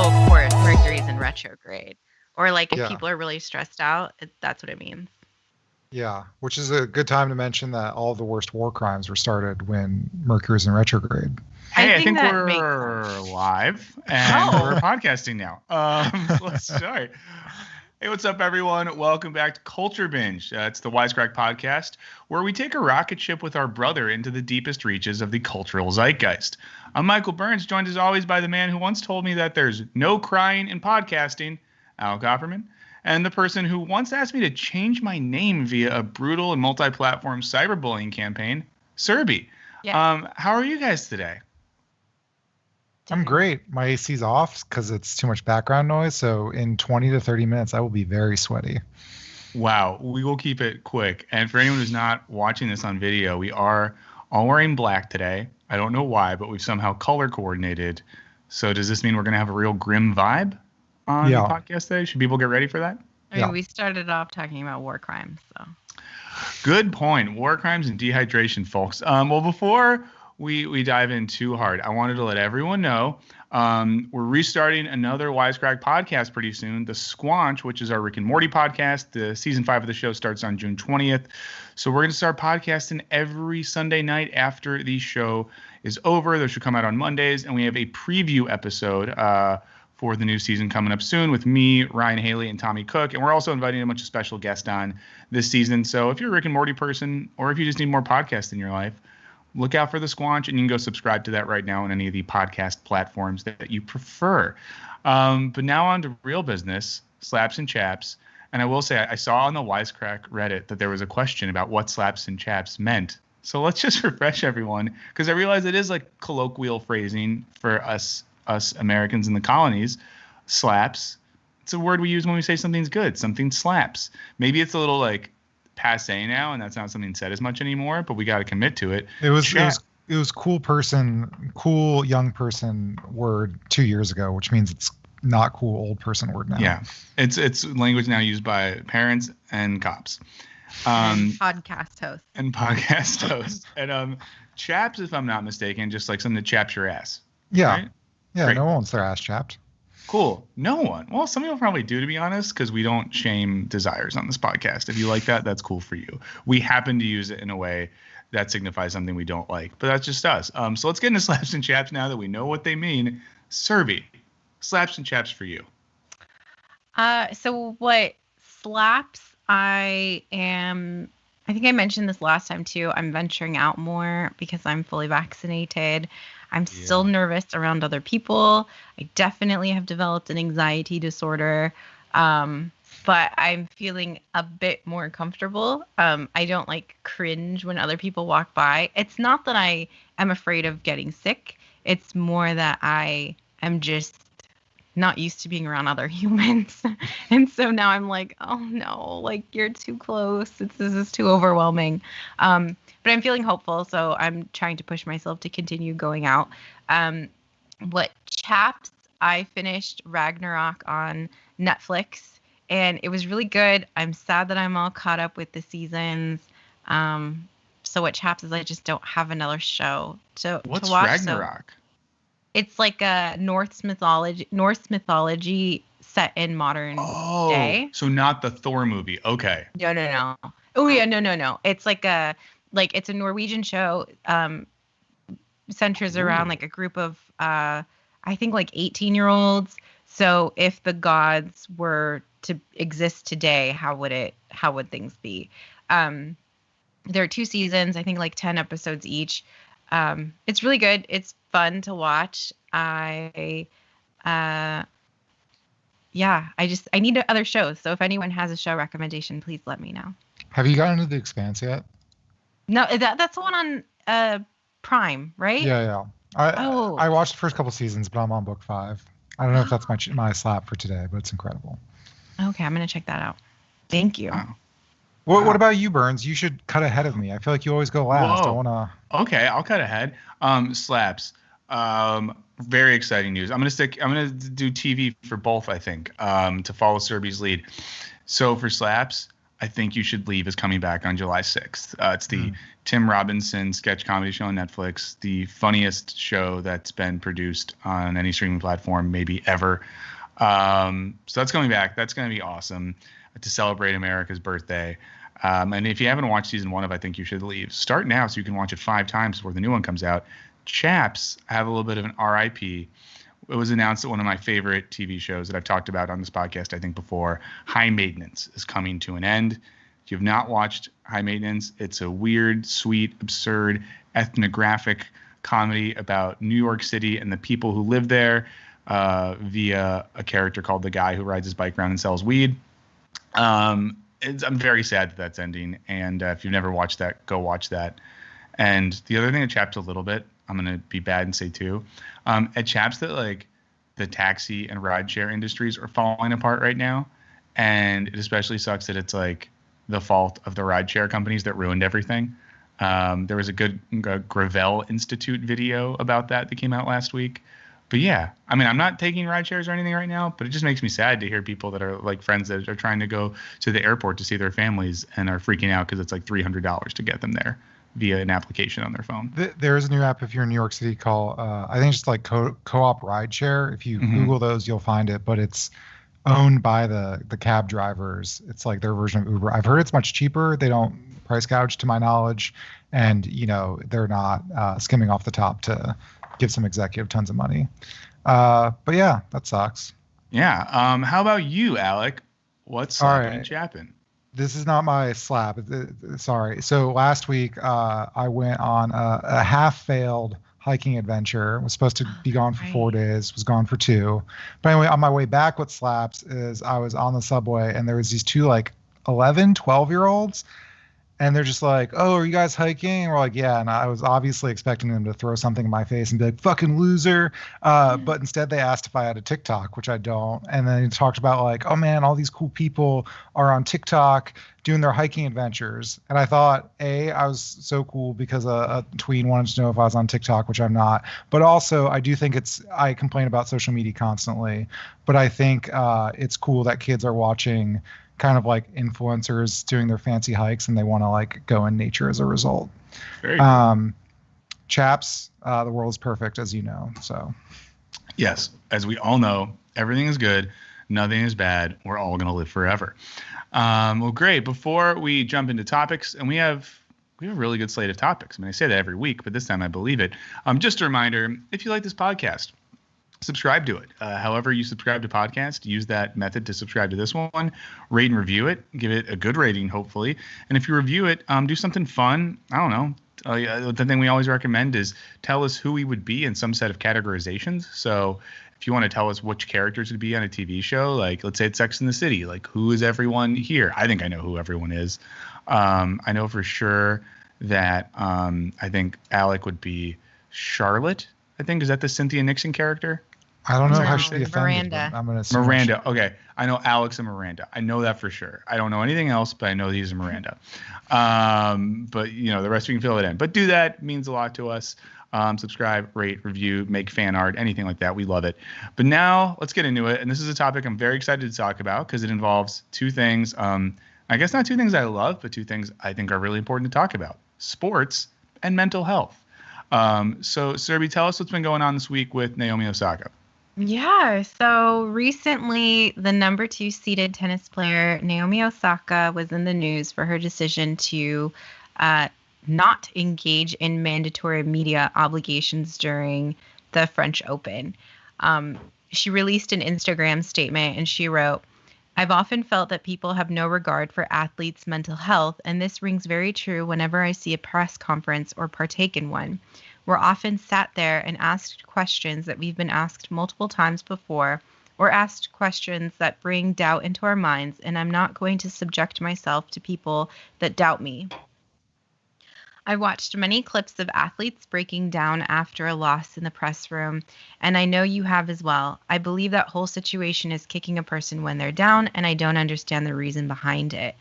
Oh, of course, Mercury's in retrograde. Or like if Yeah. people are really stressed out, that's what it means. Yeah, which is a good time to mention that all of the worst war crimes were started when Mercury was in retrograde. Hey, I think that we're live and we're podcasting now. So let's start. Hey, what's up, everyone? Welcome back to Culture Binge. It's the Wisecrack podcast, where we take a rocket ship with our brother into the deepest reaches of the cultural zeitgeist. I'm Michael Burns, joined as always by the man who once told me that there's no crying in podcasting, Al Copperman, and the person who once asked me to change my name via a brutal and multi-platform cyberbullying campaign, Serby. Yeah. How are you guys today? I'm great. My AC's off because it's too much background noise. So in 20 to 30 minutes, I will be very sweaty. Wow. We will keep it quick. And for anyone who's not watching this on video, we are all wearing black today. I don't know why, but we've somehow color coordinated. So does this mean we're going to have a real grim vibe on the podcast today? Should people get ready for that? I mean, we started off talking about war crimes, so. Good point. War crimes and dehydration, folks. Well, before we dive in too hard, I wanted to let everyone know we're restarting another Wisecrack podcast pretty soon. The Squanch, which is our Rick and Morty podcast. The season 5 of the show starts on June 20th. So we're going to start podcasting every Sunday night after the show is over. Those should come out on Mondays. And we have a preview episode for the new season coming up soon with me, Ryan Haley, and Tommy Cook. And we're also inviting a bunch of special guests on this season. So if you're a Rick and Morty person, or if you just need more podcasts in your life, look out for the Squanch, and you can go subscribe to that right now on any of the podcast platforms that you prefer. But now on to real business, slaps and chaps. And I will say, I saw on the Wisecrack Reddit that there was a question about what slaps and chaps meant. So let's just refresh everyone, because I realize it is like colloquial phrasing for us Americans in the colonies. Slaps. It's a word we use when we say something's good. Something slaps. Maybe it's a little like passe now, and that's not something said as much anymore, but we got to commit to it. It was cool young person word 2 years ago, which means it's not cool old person word now. Yeah, it's language now used by parents and cops, and podcast hosts. And chaps, if I'm not mistaken, just like something that chaps your ass. Yeah, right? Yeah. Great. No one wants their ass chapped. Cool. No one. Well, some people probably do, to be honest, because we don't shame desires on this podcast. If you like that, that's cool for you. We happen to use it in a way that signifies something we don't like, but that's just us. So let's get into slaps and chaps now that we know what they mean. Serby, slaps and chaps for you. So what slaps? I think I mentioned this last time too. I'm venturing out more because I'm fully vaccinated. I'm still nervous around other people. I definitely have developed an anxiety disorder, but I'm feeling a bit more comfortable. I don't like cringe when other people walk by. It's not that I am afraid of getting sick. It's more that I am just not used to being around other humans. And so now I'm like, oh no, like you're too close. This is too overwhelming. But I'm feeling hopeful, so I'm trying to push myself to continue going out. What chaps? I finished Ragnarok on Netflix, and it was really good. I'm sad that I'm all caught up with the seasons. So what chaps is I just don't have another show to watch. What's Ragnarok? So it's like a Norse mythology set in modern day. So not the Thor movie. Okay. No. Oh yeah, no. It's it's a Norwegian show, centers around like a group of I think like 18-year-olds. So if the gods were to exist today, how would things be? There are 2 seasons, I think like 10 episodes each. It's really good. It's fun to watch. I need other shows. So if anyone has a show recommendation, please let me know. Have you gotten into The Expanse yet? No, that's the one on Prime, right? Yeah. I watched the first couple seasons, but I'm on book 5. I don't know if that's my slap for today, but it's incredible. Okay, I'm gonna check that out. Thank you. Wow. What about you, Burns? You should cut ahead of me. I feel like you always go last. Whoa. Okay, I'll cut ahead. Slaps. Very exciting news. I'm gonna do TV for both, I think, to follow Serby's lead. So for slaps, I Think You Should Leave is coming back on July 6th. It's the Tim Robinson sketch comedy show on Netflix, the funniest show that's been produced on any streaming platform maybe ever. So that's coming back. That's going to be awesome to celebrate America's birthday. And if you haven't watched season 1 of I Think You Should Leave, start now so you can watch it 5 times before the new one comes out. Chaps have a little bit of an RIP. It was announced that one of my favorite TV shows that I've talked about on this podcast, I think before, High Maintenance, is coming to an end. If you've not watched High Maintenance, it's a weird, sweet, absurd, ethnographic comedy about New York City and the people who live there via a character called the guy who rides his bike around and sells weed. I'm very sad that that's ending. And if you've never watched that, go watch that. And the other thing that Chaps a little bit, I'm going to be bad and say too, at Chaps that like the taxi and rideshare industries are falling apart right now. And it especially sucks that it's like the fault of the rideshare companies that ruined everything. There was a good Gravel Institute video about that came out last week. But yeah, I mean, I'm not taking rideshares or anything right now, but it just makes me sad to hear people that are like friends that are trying to go to the airport to see their families and are freaking out because it's like $300 to get them there via an application on their phone. There is a new app if you're in New York City called, I think it's like Co-op Rideshare. If you Google those, you'll find it, but it's owned by the cab drivers. It's like their version of Uber. I've heard it's much cheaper. They don't price gouge to my knowledge. And, you know, they're not skimming off the top to give some executive tons of money. But yeah, that sucks. Yeah. How about you, Alec? What's slapping and chapping? This is not my slap. Sorry. So last week I went on a half-failed hiking adventure. Was supposed to be gone for 4 days. Was gone for 2. But anyway, on my way back, what slaps is I was on the subway and there was these 2 like 11, 12-year-olds. And they're just like, oh, are you guys hiking? And we're like, yeah. And I was obviously expecting them to throw something in my face and be like, fucking loser. But instead they asked if I had a TikTok, which I don't. And then he talked about like, oh man, all these cool people are on TikTok doing their hiking adventures. And I thought, I was so cool because a tween wanted to know if I was on TikTok, which I'm not. But also I do think I complain about social media constantly, but I think it's cool that kids are watching kind of like influencers doing their fancy hikes and they want to like go in nature as a result. Very cool. Chaps, the world is perfect, as you know. So yes, as we all know, everything is good, nothing is bad, we're all going to live forever. Well, great. Before we jump into topics, and we have a really good slate of topics. I mean, I say that every week, but this time I believe it. Just a reminder, if you like this podcast, subscribe to it. However you subscribe to podcast, use that method to subscribe to this one. Rate and review it. Give it a good rating, hopefully. And if you review it, do something fun. I don't know. The thing we always recommend is tell us who we would be in some set of categorizations. So if you want to tell us which characters would be on a TV show, like let's say it's Sex and the City, like who is everyone here? I think I know who everyone is. I know for sure that I think Alec would be Charlotte. I think, is that the Cynthia Nixon character? I don't know if I should be offended. Miranda. I'm gonna assume Miranda. Okay. I know Alex and Miranda. I know that for sure. I don't know anything else, but I know these are Miranda. But, you know, the rest we can fill it in. But do that. It means a lot to us. Subscribe, rate, review, make fan art, anything like that. We love it. But now let's get into it. And this is a topic I'm very excited to talk about because it involves 2 things. I guess not 2 things I love, but 2 things I think are really important to talk about: sports and mental health. So, Serby, tell us what's been going on this week with Naomi Osaka. Yeah, so recently the number 2 seeded tennis player Naomi Osaka was in the news for her decision to not engage in mandatory media obligations during the French Open. She released an Instagram statement and she wrote, "I've often felt that people have no regard for athletes' mental health, and this rings very true whenever I see a press conference or partake in one. We're often sat there and asked questions that we've been asked multiple times before, or asked questions that bring doubt into our minds, and I'm not going to subject myself to people that doubt me. I watched many clips of athletes breaking down after a loss in the press room, and I know you have as well. I believe that whole situation is kicking a person when they're down, and I don't understand the reason behind it.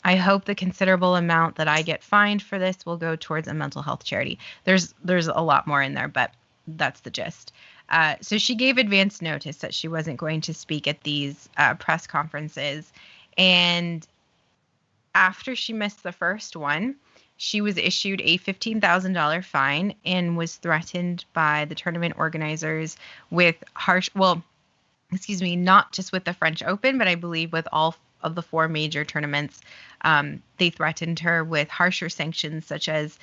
I hope the considerable amount that I get fined for this will go towards a mental health charity." There's a lot more in there, but that's the gist. So she gave advance notice that she wasn't going to speak at these press conferences. And after she missed the first one, she was issued a $15,000 fine and was threatened by the tournament organizers with not just with the French Open, but I believe with all of the 4 major tournaments. They threatened her with harsher sanctions such as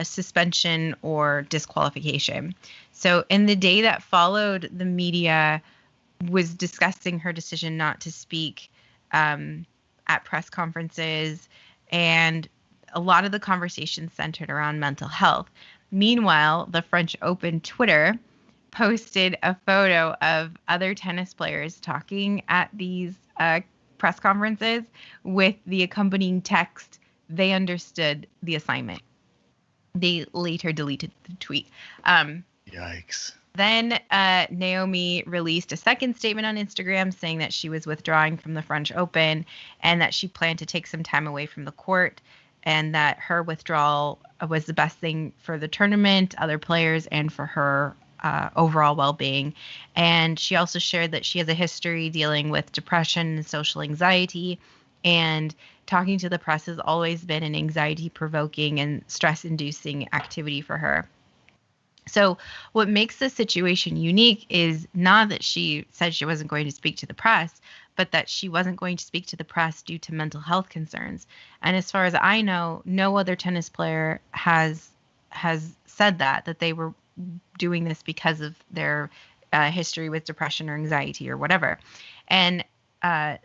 suspension or disqualification. So in the day that followed, the media was discussing her decision not to speak at press conferences, and a lot of the conversation centered around mental health. Meanwhile, the French Open Twitter posted a photo of other tennis players talking at these press conferences with the accompanying text, "They understood the assignment." They later deleted the tweet. Yikes. Then Naomi released a second statement on Instagram saying that she was withdrawing from the French Open and that she planned to take some time away from the court, and that her withdrawal was the best thing for the tournament, other players, and for her overall well-being. And she also shared that she has a history dealing with depression and social anxiety, and talking to the press has always been an anxiety-provoking and stress-inducing activity for her. So what makes this situation unique is not that she said she wasn't going to speak to the press, but that she wasn't going to speak to the press due to mental health concerns. And as far as I know, no other tennis player has said that they were doing this because of their history with depression or anxiety or whatever. And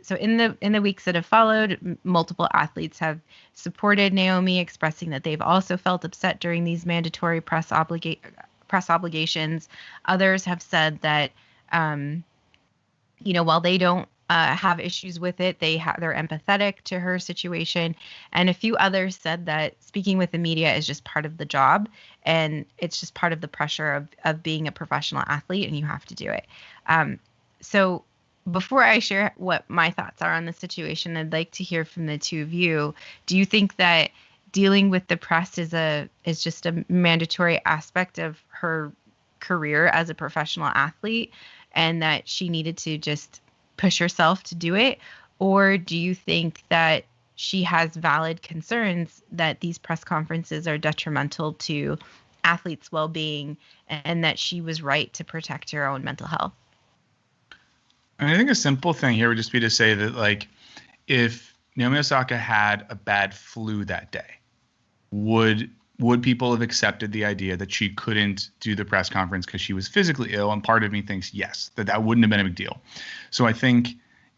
so in the weeks that have followed, multiple athletes have supported Naomi, expressing that they've also felt upset during these mandatory press obligations. Others have said that, while they don't have issues with it, they're empathetic to her situation. And a few others said that speaking with the media is just part of the job, and it's just part of the pressure of being a professional athlete, and you have to do it. So before I share what my thoughts are on the situation, I'd like to hear from the two of you. Do you think that dealing with the press is just a mandatory aspect of her career as a professional athlete, and that she needed to just push herself to do it? Or do you think that she has valid concerns that these press conferences are detrimental to athletes' well-being, and that she was right to protect her own mental health? I think a simple thing here would just be to say that, like, if Naomi Osaka had a bad flu that day, would people have accepted the idea that she couldn't do the press conference because she was physically ill? And part of me thinks yes, that wouldn't have been a big deal. So I think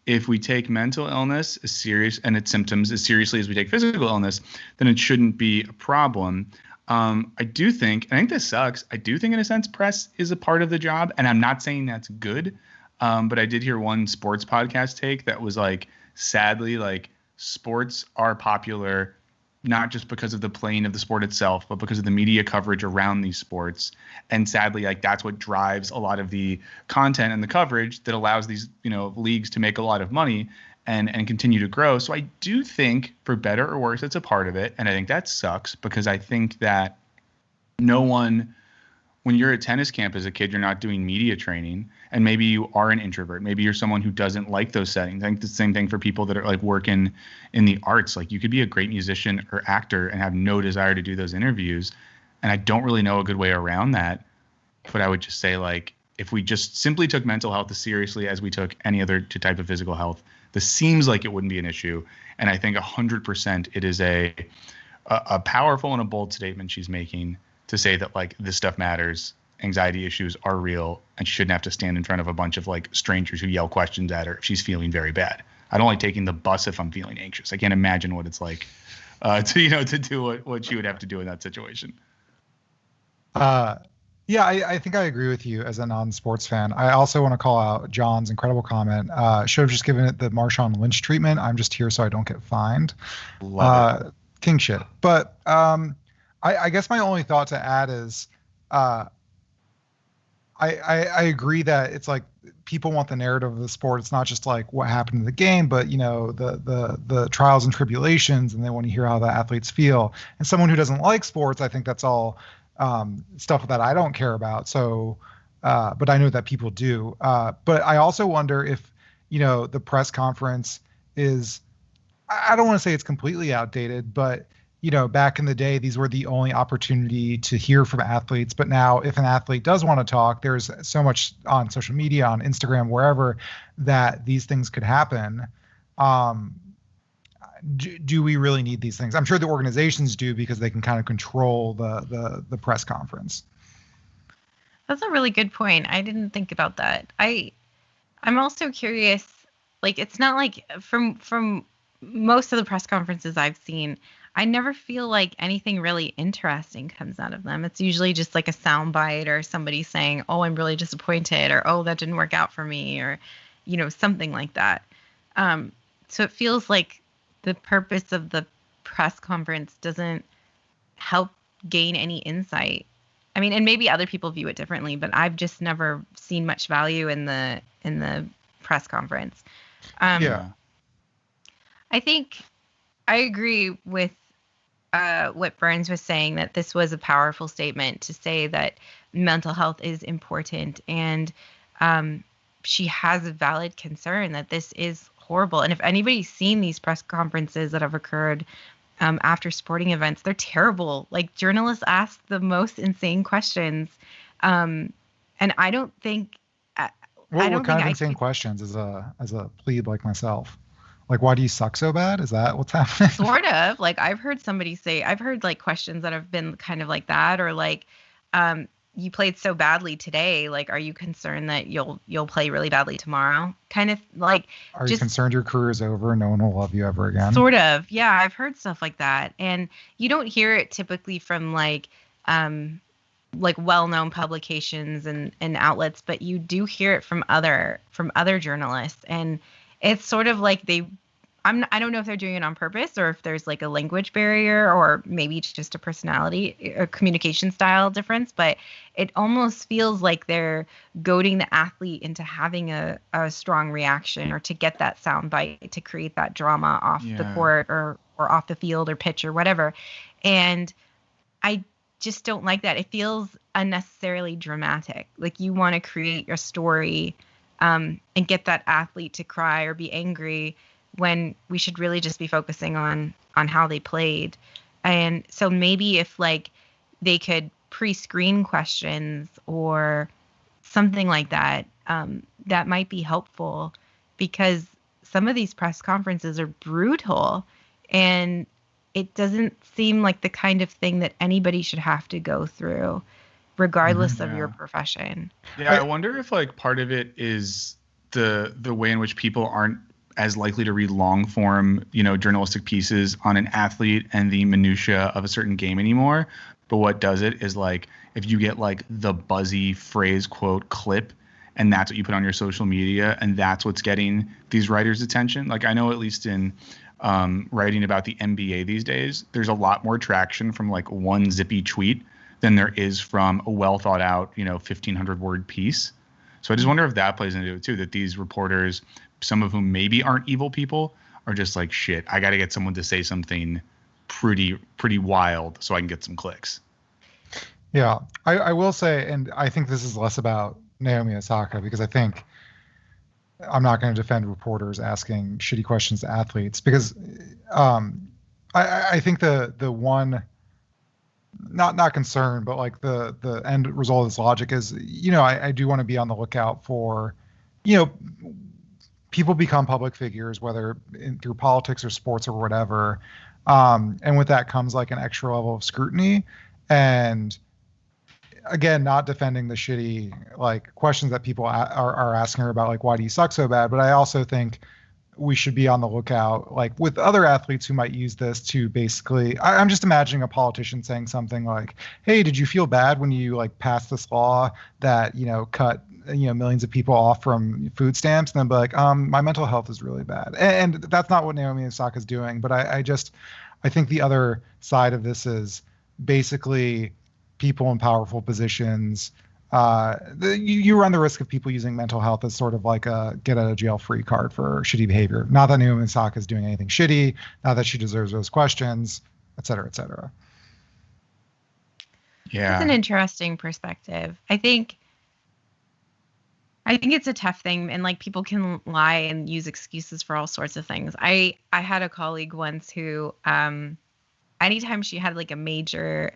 if we take mental illness as serious and its symptoms as seriously as we take physical illness, then it shouldn't be a problem. I think this sucks. I do think in a sense press is a part of the job, and I'm not saying that's good. But I did hear one sports podcast take that was like, sadly, like, sports are popular not just because of the playing of the sport itself, but because of the media coverage around these sports. And sadly, like, that's what drives a lot of the content and the coverage that allows these, leagues to make a lot of money and continue to grow. So I do think, for better or worse, it's a part of it. And I think that sucks, because I think that when you're at tennis camp as a kid, you're not doing media training, and maybe you are an introvert. Maybe you're someone who doesn't like those settings. I think the same thing for people that are like working in the arts. Like, you could be a great musician or actor and have no desire to do those interviews. And I don't really know a good way around that. But I would just say, like, if we just simply took mental health as seriously as we took any other type of physical health, this seems like it wouldn't be an issue. And I think 100% it is a powerful and a bold statement she's making to say that, like, this stuff matters, anxiety issues are real, and she shouldn't have to stand in front of a bunch of, like, strangers who yell questions at her if she's feeling very bad. I don't like taking the bus if I'm feeling anxious. I can't imagine what it's like to do what she would have to do in that situation. Yeah, I think I agree with you as a non-sports fan. I also want to call out John's incredible comment. Should have just given it the Marshawn Lynch treatment. I'm just here so I don't get fined. Love it. King shit. But I guess my only thought to add is I agree that it's like people want the narrative of the sport. It's not just like what happened in the game, but the trials and tribulations, and they want to hear how the athletes feel. And someone who doesn't like sports, I think that's all stuff that I don't care about. So, but I know that people do. But I also wonder if the press conference is I don't want to say it's completely outdated, but back in the day, these were the only opportunity to hear from athletes. But now, if an athlete does want to talk, there's so much on social media, on Instagram, wherever, that these things could happen. Do we really need these things? I'm sure the organizations do, because they can kind of control the press conference. That's a really good point. I didn't think about that. I'm also curious, like, it's not like from most of the press conferences I've seen, I never feel like anything really interesting comes out of them. It's usually just like a soundbite or somebody saying, "Oh, I'm really disappointed," or "Oh, that didn't work out for me," or something like that. So it feels like the purpose of the press conference doesn't help gain any insight. I mean, and maybe other people view it differently, but I've just never seen much value in the press conference. Yeah. I think I agree with what Burns was saying, that this was a powerful statement to say that mental health is important, and she has a valid concern that this is horrible. And if anybody's seen these press conferences that have occurred after sporting events, they're terrible. Like, journalists ask the most insane questions, and I don't think. What kind of insane questions as a plebe like myself? Like, why do you suck so bad? Is that what's happening? Sort of. Like, I've heard like questions that have been kind of like that, or like, you played so badly today. Like, are you concerned that you'll play really badly tomorrow? Kind of like. Are you concerned your career is over and no one will love you ever again? Sort of. Yeah, I've heard stuff like that, and you don't hear it typically from like well-known publications and outlets, but you do hear it from other journalists, and it's sort of like I don't know if they're doing it on purpose, or if there's like a language barrier, or maybe it's just a personality or communication style difference, but it almost feels like they're goading the athlete into having a strong reaction, or to get that sound bite, to create that drama off the court or off the field or pitch or whatever. And I just don't like that. It feels unnecessarily dramatic. Like, you want to create your story and get that athlete to cry or be angry, when we should really just be focusing on how they played. And so maybe if like they could pre-screen questions or something like that, that might be helpful, because some of these press conferences are brutal, and it doesn't seem like the kind of thing that anybody should have to go through, regardless of your profession. Yeah, I wonder if like part of it is the way in which people aren't as likely to read long form, journalistic pieces on an athlete and the minutia of a certain game anymore. But what does it is, like, if you get like the buzzy phrase, quote, clip, and that's what you put on your social media, and that's what's getting these writers' attention. Like, I know at least in writing about the NBA these days, there's a lot more traction from like one zippy tweet than there is from a well thought out, 1,500 word piece. So I just wonder if that plays into it too, that these reporters, some of whom maybe aren't evil people, are just like, shit, I got to get someone to say something pretty wild so I can get some clicks. Yeah, I will say, and I think this is less about Naomi Osaka, because I think I'm not going to defend reporters asking shitty questions to athletes, because I think the one, not concern, but like the end result of this logic is, I do want to be on the lookout for, people become public figures, whether through politics or sports or whatever. And with that comes like an extra level of scrutiny. And again, not defending the shitty like questions that people are asking her about, like, why do you suck so bad? But I also think we should be on the lookout, like with other athletes who might use this to basically, I'm just imagining a politician saying something like, hey, did you feel bad when you like passed this law that, cut millions of people off from food stamps? And then be like, my mental health is really bad. And that's not what Naomi Osaka is doing. But I think the other side of this is basically people in powerful positions. You run the risk of people using mental health as sort of like a get out of jail free card for shitty behavior. Not that Naomi Osaka is doing anything shitty, not that she deserves those questions, et cetera, et cetera. Yeah. That's an interesting perspective. I think I think it's a tough thing, and like people can lie and use excuses for all sorts of things. I had a colleague once who anytime she had like a major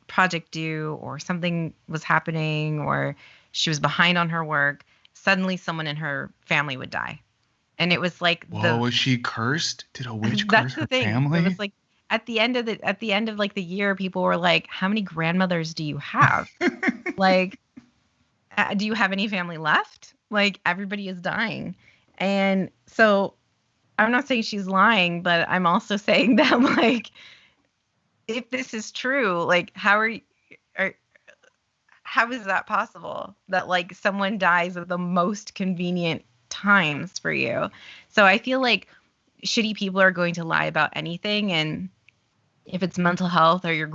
project due or something was happening or she was behind on her work, suddenly someone in her family would die. And it was like was she cursed? Did a witch that's curse the her thing. family? It was like at the end of like the year, people were like, how many grandmothers do you have? Like, do you have any family left? Like, everybody is dying. And so I'm not saying she's lying, but I'm also saying that, like, if this is true, like, how is that possible that like someone dies at the most convenient times for you? So I feel like shitty people are going to lie about anything, and if it's mental health or your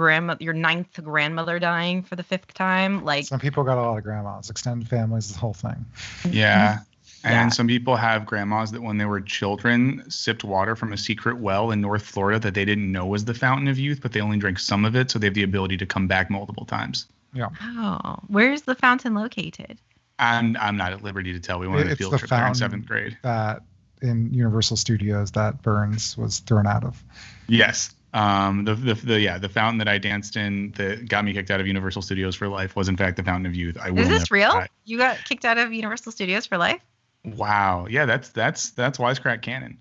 ninth grandmother dying for the fifth time, like some people got a lot of grandmas, extended families, the whole thing. Yeah. And some people have grandmas that when they were children sipped water from a secret well in North Florida that they didn't know was the fountain of youth, but they only drank some of it, so they have the ability to come back multiple times. Yeah. Oh, where's the fountain located? I'm not at liberty to tell. We went on a field trip there in 7th grade. That in Universal Studios that Burns was thrown out of. Yes. The fountain that I danced in that got me kicked out of Universal Studios for life was in fact the Fountain of Youth. Is this real? You got kicked out of Universal Studios for life? Wow. Yeah, that's Wisecrack canon.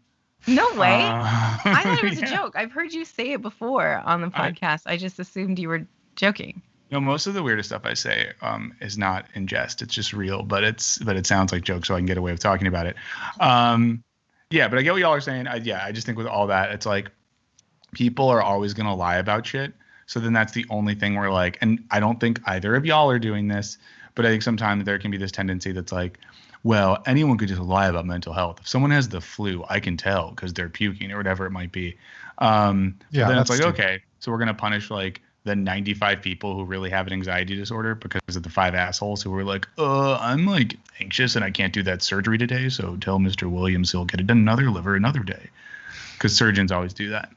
No way. I thought it was a joke. I've heard you say it before on the podcast. I just assumed you were joking. No, most of the weirdest stuff I say is not in jest. It's just real, but it sounds like jokes, so I can get away with talking about it. Yeah, but I get what y'all are saying. I just think with all that, it's like people are always going to lie about shit. So then that's the only thing where like, and I don't think either of y'all are doing this, but I think sometimes there can be this tendency that's like, well, anyone could just lie about mental health. If someone has the flu, I can tell because they're puking or whatever it might be. Then it's like, okay, so we're going to punish like the 95 people who really have an anxiety disorder because of the 5 assholes who were like, I'm like anxious and I can't do that surgery today. So tell Mr. Williams he'll get it done another liver another day. Because surgeons always do that.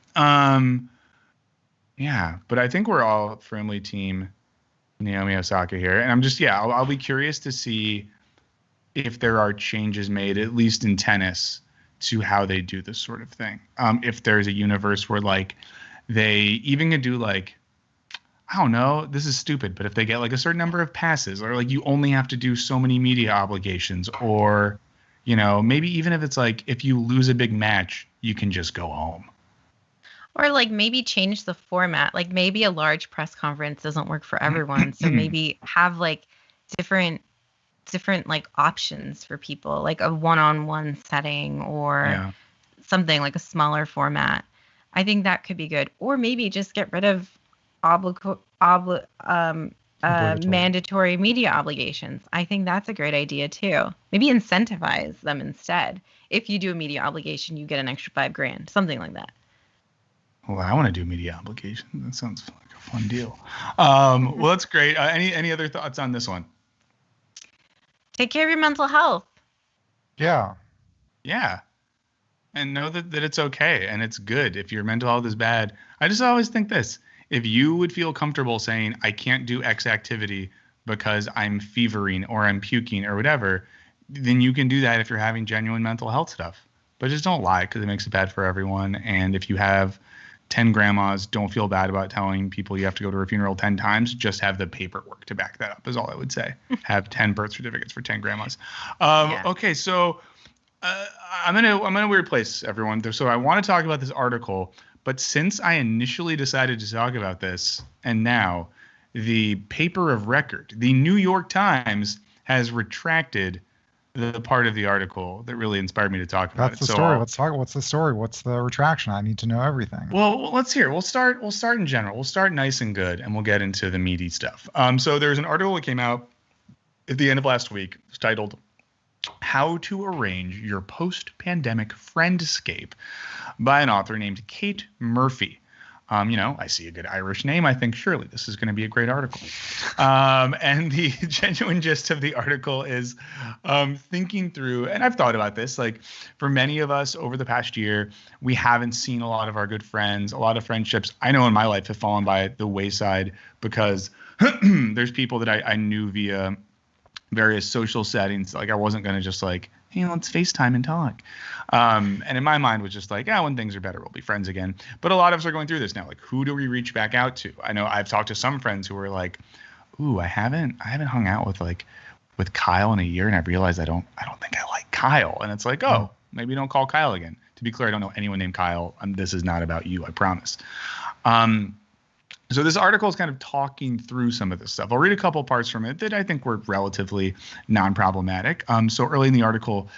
Yeah, but I think we're all firmly team Naomi Osaka here. And I'm just, I'll be curious to see if there are changes made, at least in tennis, to how they do this sort of thing. If there's a universe where like they even could do like, I don't know, this is stupid, but if they get like a certain number of passes or like you only have to do so many media obligations or, you know, maybe even if it's like if you lose a big match, you can just go home. Or like maybe change the format. Like maybe a large press conference doesn't work for everyone. So maybe have like different like options for people, like a one-on-one setting or something like a smaller format. I think that could be good. Or maybe just get rid of mandatory media obligations. I think that's a great idea too. Maybe incentivize them instead. If you do a media obligation, you get an extra $5,000, something like that. Well, I want to do media obligation. That sounds like a fun deal. Well, that's great. Any other thoughts on this one? Take care of your mental health. Yeah. Yeah. And know that it's okay and it's good if your mental health is bad. I just always think this. If you would feel comfortable saying, I can't do X activity because I'm fevering or I'm puking or whatever, then you can do that if you're having genuine mental health stuff. But just don't lie because it makes it bad for everyone. And if you have 10 grandmas, don't feel bad about telling people you have to go to a funeral 10 times. Just have the paperwork to back that up is all I would say. Have 10 birth certificates for 10 grandmas. Okay, so I'm in a weird place, everyone. So I want to talk about this article. But since I initially decided to talk about this, and now the paper of record, the New York Times, has retracted the part of the article that really inspired me to talk about it. That's the story. Let's talk. What's the story? What's the retraction? I need to know everything. Well, let's hear. We'll start in general. We'll start nice and good, and we'll get into the meaty stuff. So there's an article that came out at the end of last week. It's titled "How to Arrange Your Post-Pandemic Friendscape" by an author named Kate Murphy. I see a good Irish name. I think surely this is going to be a great article. And the genuine gist of the article is thinking through, and I've thought about this, like for many of us over the past year, we haven't seen a lot of our good friends. A lot of friendships I know in my life have fallen by the wayside because there's people that I knew via various social settings. Like I wasn't going to just like, hey, let's FaceTime and talk. And in my mind was just like, when things are better, we'll be friends again. But a lot of us are going through this now. Like, who do we reach back out to? I know I've talked to some friends who are like, ooh, I haven't hung out with Kyle in a year, and I've realized I don't think I like Kyle. And it's like, maybe don't call Kyle again. To be clear, I don't know anyone named Kyle. This is not about you, I promise. So this article is kind of talking through some of this stuff. I'll read a couple parts from it that I think were relatively non-problematic. So early in the article,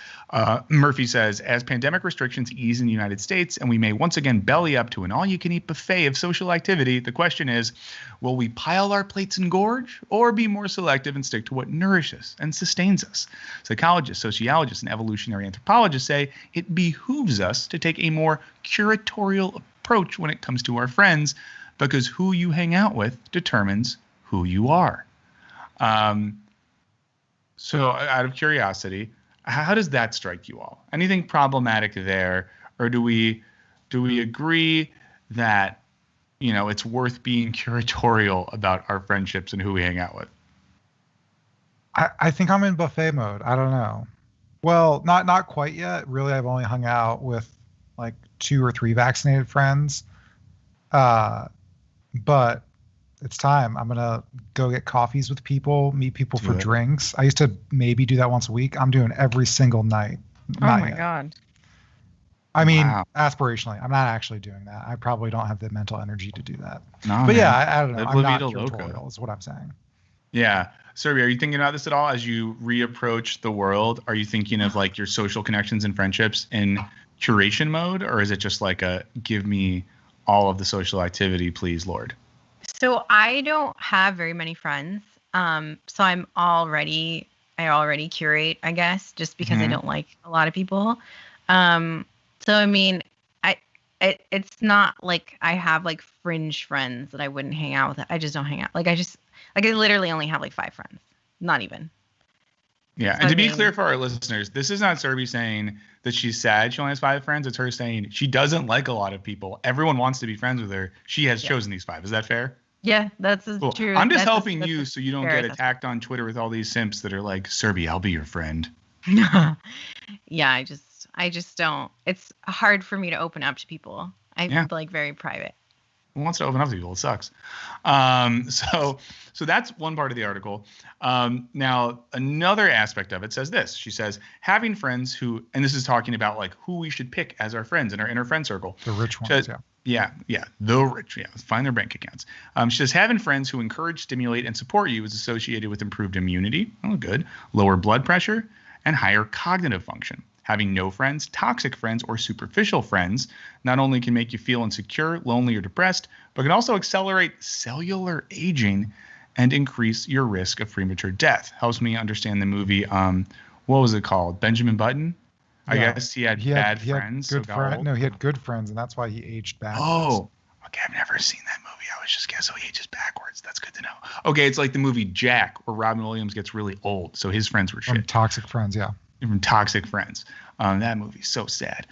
Murphy says, as pandemic restrictions ease in the United States and we may once again belly up to an all-you-can-eat buffet of social activity, the question is, will we pile our plates and gorge or be more selective and stick to what nourishes and sustains us? Psychologists, sociologists, and evolutionary anthropologists say it behooves us to take a more curatorial approach when it comes to our friends, because who you hang out with determines who you are. So out of curiosity, how does that strike you all? Anything problematic there? Or do we agree that, it's worth being curatorial about our friendships and who we hang out with? I think I'm in buffet mode. I don't know. Well, not quite yet. Really, I've only hung out with like 2 or 3 vaccinated friends. But it's time. I'm going to go get coffees with people, meet people for drinks. I used to maybe do that once a week. I'm doing every single night. Oh my God. I mean, aspirationally, I'm not actually doing that. I probably don't have the mental energy to do that. No, but man. yeah, I don't know. I'm not curatorial curatorial is what I'm saying. Yeah. Serby, are you thinking about this at all as you reapproach the world? Are you thinking of like your social connections and friendships in curation mode? Or is it just like a give me all of the social activity, please, Lord? So I don't have very many friends. So I already curate, I guess, just because I don't like a lot of people. So I mean, it's not like I have like fringe friends that I wouldn't hang out with. I just don't hang out. I literally only have like 5 friends, not even. Yeah, so and to be clear for our listeners, this is not Serby saying that she's sad she only has 5 friends. It's her saying she doesn't like a lot of people. Everyone wants to be friends with her. She has chosen these 5. Is that fair? Yeah, that's cool. True. I'm just helping you so you don't get attacked on Twitter with all these simps that are like, Serby, I'll be your friend. Yeah, I just don't. It's hard for me to open up to people. I'm like very private. Who wants to open up to people? It sucks. So that's one part of the article. Now, another aspect of it says this. She says, having friends who, and this is talking about like who we should pick as our friends in our inner friend circle. The rich ones, Yeah, the rich. Yeah, find their bank accounts. She says, having friends who encourage, stimulate, and support you is associated with improved immunity, good, lower blood pressure, and higher cognitive function. Having no friends, toxic friends, or superficial friends not only can make you feel insecure, lonely, or depressed, but can also accelerate cellular aging and increase your risk of premature death. Helps me understand the movie, what was it called? Benjamin Button? I guess he had bad friends. No, he had good friends, and that's why he aged backwards. Oh, okay. I've never seen that movie. I was just guessing. So he ages backwards. That's good to know. Okay, it's like the movie Jack, where Robin Williams gets really old, so his friends were shit. From toxic friends, yeah. From toxic friends. That movie's so sad.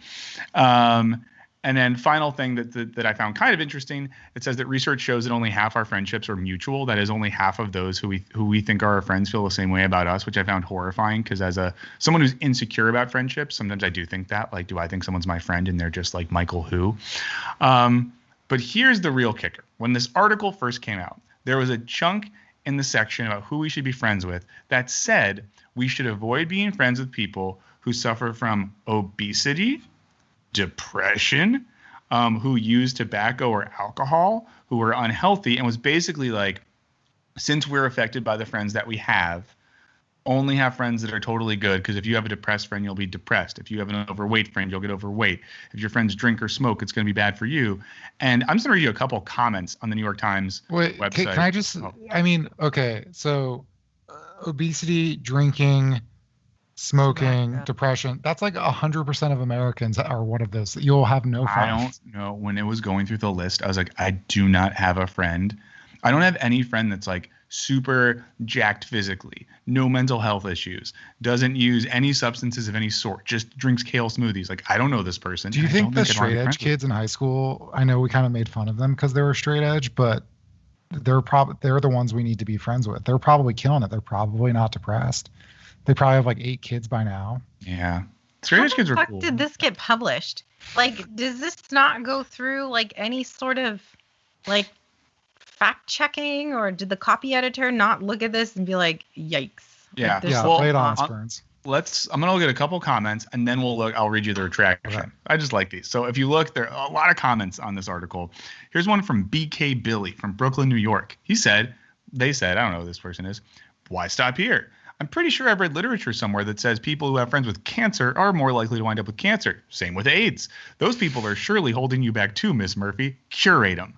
And then final thing that I found kind of interesting, it says that research shows that only half our friendships are mutual. That is, only half of those who we think are our friends feel the same way about us, which I found horrifying, because as someone who's insecure about friendships, sometimes I do think that, like, do I think someone's my friend and they're just like Michael who? But here's the real kicker. When this article first came out, there was a chunk in the section about who we should be friends with that said we should avoid being friends with people who suffer from obesity, depression, who use tobacco or alcohol, who are unhealthy, and was basically like, since we're affected by the friends that we have, only have friends that are totally good, because if you have a depressed friend, you'll be depressed. If you have an overweight friend, you'll get overweight. If your friends drink or smoke, it's going to be bad for you. And I'm just going to read you a couple comments on the New York Times website. Can I just, I mean, okay, so obesity, drinking, smoking, depression, that's like 100% of Americans are one of those. You'll have no friends. I don't know. When it was going through the list, I was like, I do not have a friend. I don't have any friend that's like super jacked physically, no mental health issues, doesn't use any substances of any sort, just drinks kale smoothies. Like, I don't know this person. Do you think the straight edge kids in high school, I know we kind of made fun of them because they were straight edge, but they're the ones we need to be friends with. They're probably killing it. They're probably not depressed. They probably have like 8 kids by now. Yeah. Straight edge kids are cool. How did this get published? Like, does this not go through like any sort of like fact checking, or did the copy editor not look at this and be like, yikes? Yeah. Like, Yeah. Well, Play it on, Burns. I'm going to look at a couple comments and then I'll read you the retraction. Okay. I just like these. So if you look, there are a lot of comments on this article. Here's one from BK Billy from Brooklyn, New York. They said, I don't know who this person is. Why stop here? I'm pretty sure I've read literature somewhere that says people who have friends with cancer are more likely to wind up with cancer. Same with AIDS. Those people are surely holding you back too, Miss Murphy. Curate them.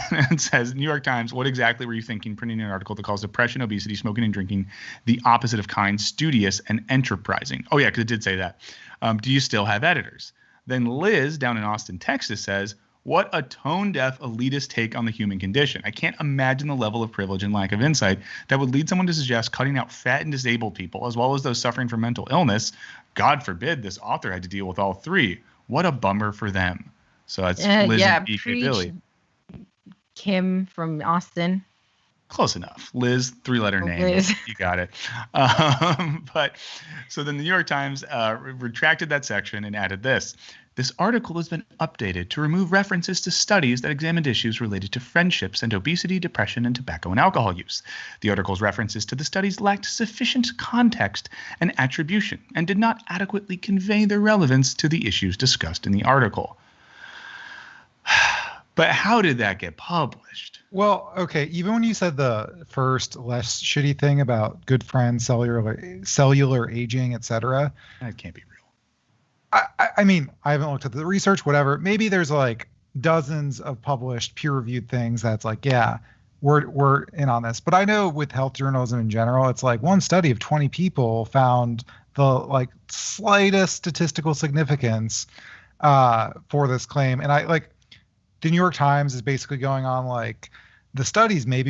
And it says, New York Times, what exactly were you thinking printing an article that calls depression, obesity, smoking, and drinking the opposite of kind, studious, and enterprising? Oh, yeah, because it did say that. Do you still have editors? Then Liz down in Austin, Texas says, what a tone-deaf, elitist take on the human condition. I can't imagine the level of privilege and lack of insight that would lead someone to suggest cutting out fat and disabled people, as well as those suffering from mental illness. God forbid this author had to deal with all three. What a bummer for them. So that's Liz and BK Billy. Kim from Austin. Close enough. Liz, 3-letter name. Liz. You got it. But so then the New York Times retracted that section and added this. This article has been updated to remove references to studies that examined issues related to friendships and obesity, depression, and tobacco and alcohol use. The article's references to the studies lacked sufficient context and attribution and did not adequately convey their relevance to the issues discussed in the article. But how did that get published? Well, okay, even when you said the first less shitty thing about good friends, cellular aging, etc. That can't be real. I mean, I haven't looked at the research, whatever. Maybe there's like dozens of published peer-reviewed things that's like, yeah, we're in on this. But I know with health journalism in general, it's like one study of 20 people found the like slightest statistical significance for this claim. And I like the New York Times is basically going on like the studies may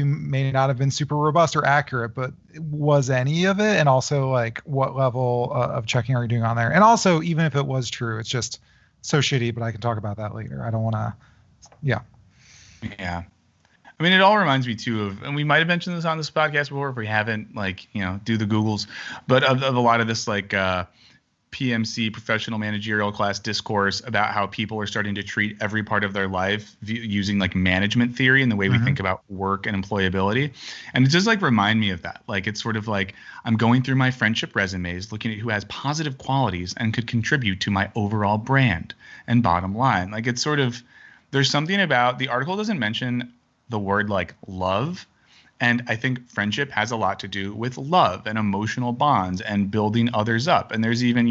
not have been super robust or accurate, but was any of it? And also like what level of checking are you doing on there? And also, even if it was true, it's just so shitty, but I can talk about that later. I don't want to. Yeah. Yeah. I mean, it all reminds me too of, and we might have mentioned this on this podcast before, if we haven't, like, do the Googles, but of a lot of this, like, PMC, professional managerial class discourse about how people are starting to treat every part of their life using like management theory and the way we think about work and employability. And it just like remind me of that. Like, it's sort of like I'm going through my friendship resumes, looking at who has positive qualities and could contribute to my overall brand and bottom line. Like, it's sort of, there's something about the article doesn't mention the word like love. And I think friendship has a lot to do with love and emotional bonds and building others up. And there's even,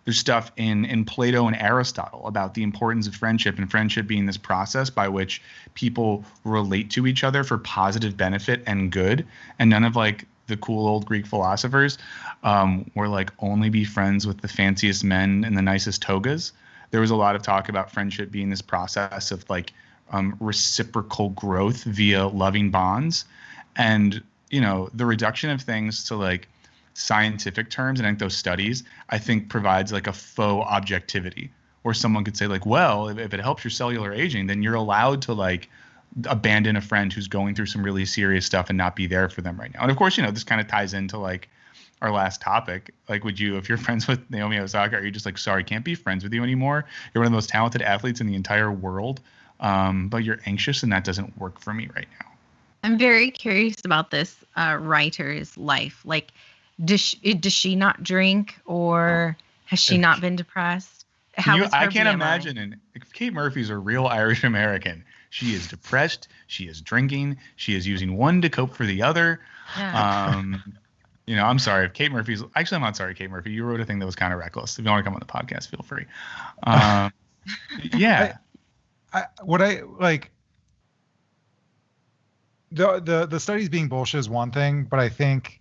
there's stuff in Plato and Aristotle about the importance of friendship, and friendship being this process by which people relate to each other for positive benefit and good. And none of like the cool old Greek philosophers were like only be friends with the fanciest men and the nicest togas. There was a lot of talk about friendship being this process of like reciprocal growth via loving bonds. And, the reduction of things to like scientific terms and I think those studies, I think provides like a faux objectivity where someone could say like, well, if it helps your cellular aging, then you're allowed to like abandon a friend who's going through some really serious stuff and not be there for them right now. And of course, this kind of ties into like our last topic. Like, would you, if you're friends with Naomi Osaka, are you just like, sorry, can't be friends with you anymore? You're one of the most talented athletes in the entire world, but you're anxious and that doesn't work for me right now. I'm very curious about this writer's life. Like, does she not drink, or has she not been depressed? I can't imagine. And if Kate Murphy's a real Irish American, she is depressed. She is drinking. She is using one to cope for the other. Yeah. I'm sorry if Kate Murphy's. Actually, I'm not sorry, Kate Murphy. You wrote a thing that was kind of reckless. If you want to come on the podcast, feel free. Yeah. The studies being bullshit is one thing, but I think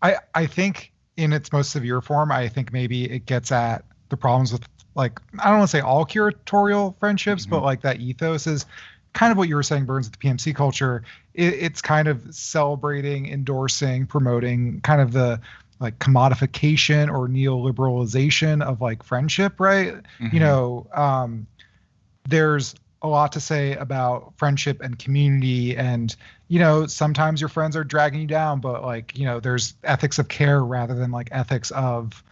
I think in its most severe form, I think maybe it gets at the problems with like, I don't want to say all curatorial friendships, but like that ethos is kind of what you were saying, Burns, with the PMC culture. It's kind of celebrating, endorsing, promoting kind of the like commodification or neoliberalization of like friendship, right? There's a lot to say about friendship and community. And, sometimes your friends are dragging you down, but like, there's ethics of care rather than like ethics of,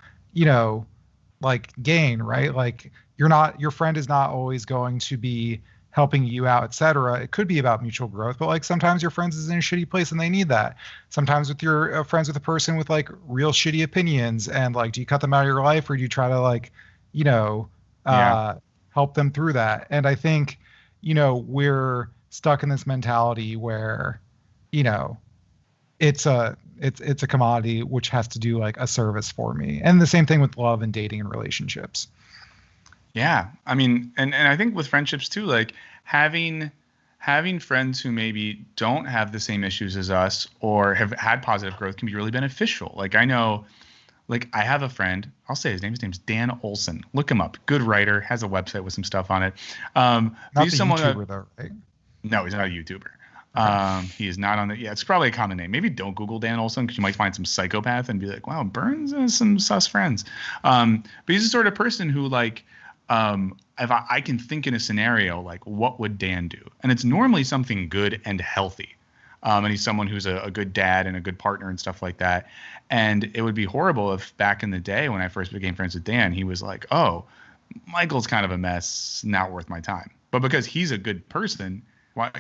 like gain, right? Like your friend is not always going to be helping you out, etc. It could be about mutual growth, but like sometimes your friends is in a shitty place and they need that. Sometimes with your friends with a person with like real shitty opinions, and like, do you cut them out of your life, or do you try to like, you know, help them through that? And I think, we're stuck in this mentality where, it's a commodity which has to do like a service for me. And the same thing with love and dating and relationships. Yeah. I mean, and I think with friendships too, like having friends who maybe don't have the same issues as us or have had positive growth can be really beneficial. Like I know, like I have a friend, I'll say his name's Dan Olson. Look him up. Good writer, has a website with some stuff on it. Not the YouTuber though, right? No, he's not a YouTuber. Okay. He is not on the. Yeah, it's probably a common name. Maybe don't Google Dan Olson because you might find some psychopath and be like, "Wow, Burns has some sus friends." But he's the sort of person who, like, if I can think in a scenario like, what would Dan do? And it's normally something good and healthy. And he's someone who's a good dad and a good partner and stuff like that. And it would be horrible if back in the day when I first became friends with Dan, he was like, "Oh, Michael's kind of a mess, not worth my time." But because he's a good person,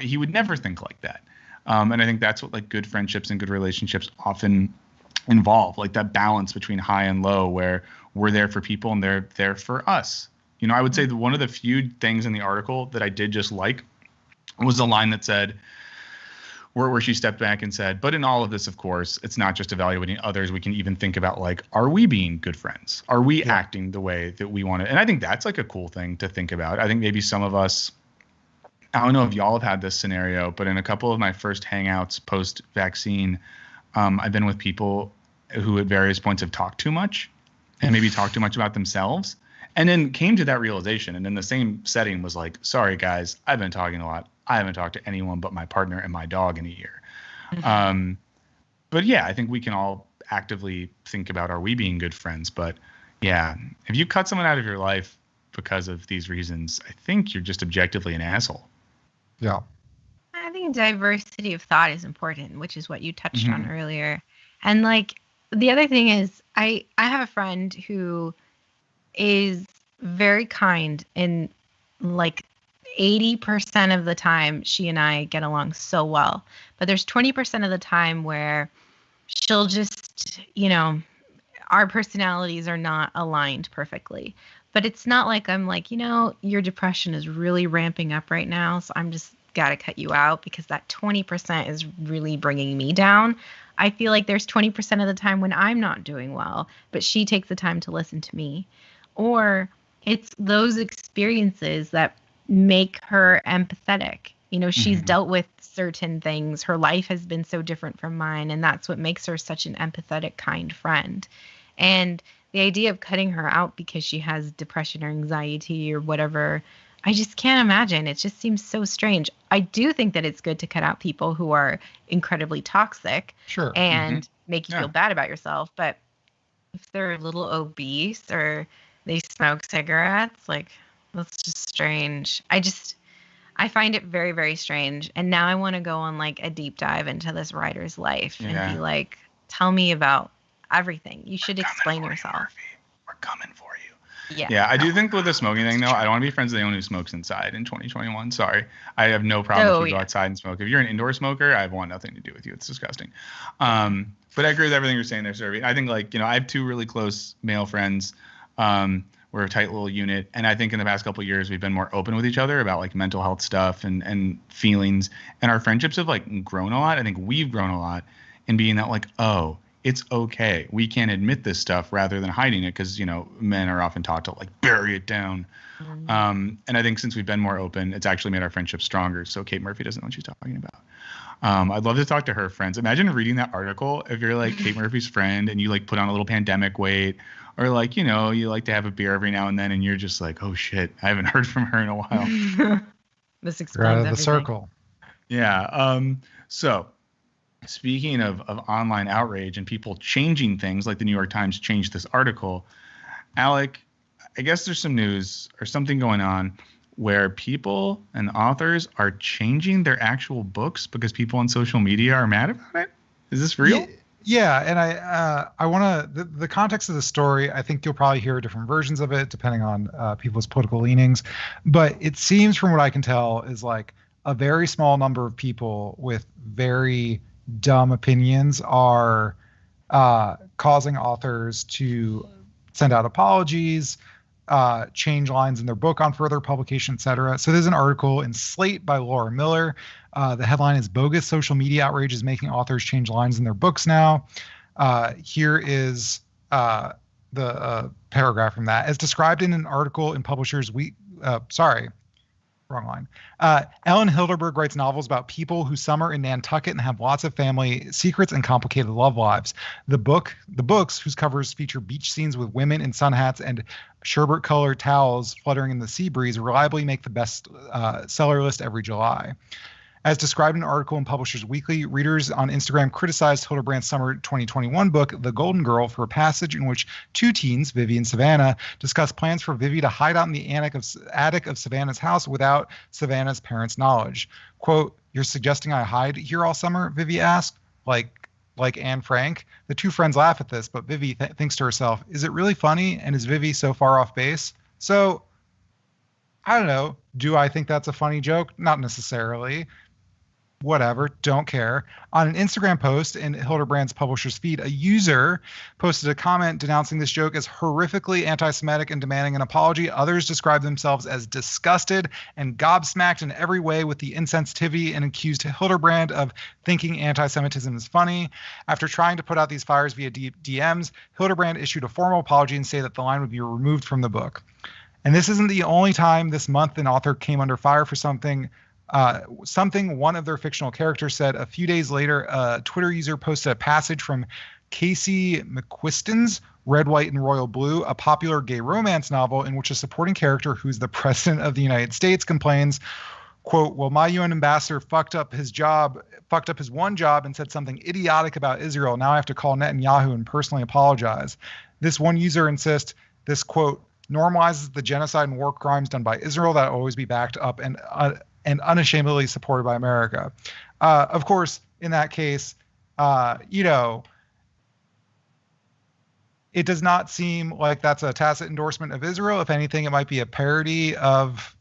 he would never think like that. And I think that's what like good friendships and good relationships often involve, like that balance between high and low, where we're there for people and they're there for us. I would say that one of the few things in the article that I did just like was a line that said, where she stepped back and said, "But in all of this, of course, it's not just evaluating others. We can even think about like, are we being good friends? Are we acting the way that we want to?" And I think that's like a cool thing to think about. I think maybe some of us, I don't know if y'all have had this scenario, but in a couple of my first hangouts post-vaccine, I've been with people who at various points have talked too much and maybe talked too much about themselves, and then came to that realization. And in the same setting was like, "Sorry, guys, I've been talking a lot. I haven't talked to anyone but my partner and my dog in a year." Mm-hmm. But yeah, I think we can all actively think about, are we being good friends? But yeah, if you cut someone out of your life because of these reasons, I think you're just objectively an asshole. Yeah. I think diversity of thought is important, which is what you touched on earlier. And like the other thing is I have a friend who is very kind, and like 80% of the time she and I get along so well. But there's 20% of the time where she'll just, our personalities are not aligned perfectly. But it's not like I'm like, your depression is really ramping up right now, so I'm just got to cut you out because that 20% is really bringing me down. I feel like there's 20% of the time when I'm not doing well, but she takes the time to listen to me. Or it's those experiences that make her empathetic. She's dealt with certain things. Her life has been so different from mine, and that's what makes her such an empathetic, kind friend. And the idea of cutting her out because she has depression or anxiety or whatever, I just can't imagine. It just seems so strange. I do think that it's good to cut out people who are incredibly toxic and make you feel bad about yourself. But if they're a little obese or they smoke cigarettes, like, that's just strange. I find it very, very strange. And now I want to go on like a deep dive into this writer's life and be like, tell me about everything. You should explain yourself. We're coming for you. Yeah, I do think with the smoking thing, though, I don't want to be friends with anyone who smokes inside in 2021. Sorry. I have no problem if you go outside and smoke. If you're an indoor smoker, I want nothing to do with you. It's disgusting. But I agree with everything you're saying there, Survey. I think, like, I have two really close male friends. We're a tight little unit. And I think in the past couple of years, we've been more open with each other about, like, mental health stuff and feelings. And our friendships have, like, grown a lot. I think we've grown a lot in being that, like, oh, it's okay. We can admit this stuff rather than hiding it because, men are often taught to like bury it down. Mm-hmm. And I think since we've been more open, it's actually made our friendship stronger. So Kate Murphy doesn't know what she's talking about. I'd love to talk to her friends. Imagine reading that article if you're like Kate Murphy's friend and you like put on a little pandemic weight, or like, you like to have a beer every now and then and you're just like, oh shit, I haven't heard from her in a while. This explains everything. The circle. Yeah. So speaking of online outrage and people changing things, like the New York Times changed this article, Alec, I guess there's some news or something going on where people and authors are changing their actual books because people on social media are mad about it? Is this real? Yeah, and I want to the context of the story. I think you'll probably hear different versions of it depending on people's political leanings, but it seems from what I can tell is like a very small number of people with very dumb opinions are causing authors to send out apologies, change lines in their book on further publication, etc. So there's an article in Slate by Laura Miller. The headline is "Bogus Social Media Outrage is Making Authors Change Lines in Their Books Now." Here is the paragraph from that. As described in an article in Publishers Week, wrong line. Ellen Hilderberg writes novels about people who summer in Nantucket and have lots of family secrets and complicated love lives. The books, whose covers feature beach scenes with women in sun hats and sherbet-colored towels fluttering in the sea breeze, reliably make the best seller list every July. As described in an article in Publishers Weekly, readers on Instagram criticized Hildebrandt's summer 2021 book, The Golden Girl, for a passage in which two teens, Vivi and Savannah, discuss plans for Vivi to hide out in the attic of Savannah's house without Savannah's parents' knowledge. Quote, "You're suggesting I hide here all summer?" Vivi asked, like Anne Frank. The two friends laugh at this, but Vivi thinks to herself, is it really funny? And is Vivi so far off base? So, I don't know. Do I think that's a funny joke? Not necessarily. Whatever, don't care. On an Instagram post in Hildebrandt's publisher's feed, a user posted a comment denouncing this joke as horrifically anti-Semitic and demanding an apology. Others described themselves as disgusted and gobsmacked in every way with the insensitivity and accused Hildebrandt of thinking anti-Semitism is funny. After trying to put out these fires via DMs, Hildebrandt issued a formal apology and said that the line would be removed from the book. And this isn't the only time this month an author came under fire for something one of their fictional characters said. A few days later, a Twitter user posted a passage from Casey McQuiston's Red, White, and Royal Blue, a popular gay romance novel in which a supporting character who's the president of the United States complains, quote, "Well, my UN ambassador fucked up his one job and said something idiotic about Israel. Now I have to call Netanyahu and personally apologize." This one user insists this, quote, "normalizes the genocide and war crimes done by Israel that will always be backed up and unashamedly supported by America." Of course, in that case, it does not seem like that's a tacit endorsement of Israel. If anything, it might be a parody of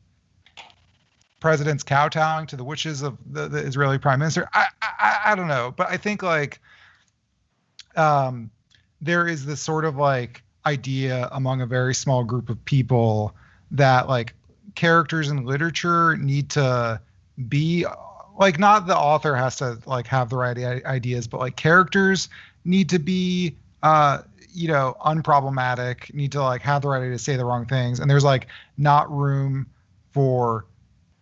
presidents kowtowing to the wishes of the Israeli prime minister. I don't know, but I think there is this sort of idea among a very small group of people that characters in literature need to be not the author has to have the right ideas, but characters need to be unproblematic, need to have the right idea to say the wrong things, and there's not room for